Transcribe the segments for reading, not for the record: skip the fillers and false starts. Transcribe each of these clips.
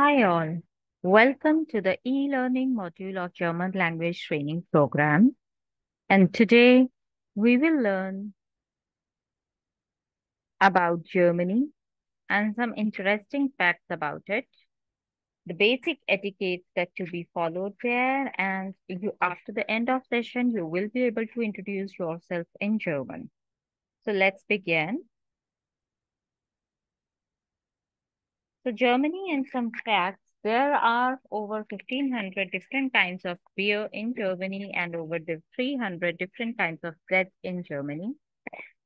Hi all. Welcome to the e-learning module of German language training program. And today we will learn about Germany and some interesting facts about it, the basic etiquettes that to be followed there, and after the end of session you will be able to introduce yourself in German. So let's begin. So Germany and some facts. There are over 1,500 different kinds of beer in Germany and over the 300 different kinds of bread in Germany.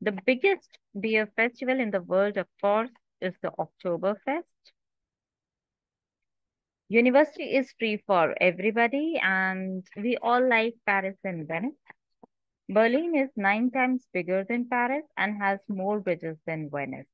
The biggest beer festival in the world, of course, is the Oktoberfest. University is free for everybody, and we all like Paris and Venice. Berlin is 9 times bigger than Paris and has more bridges than Venice.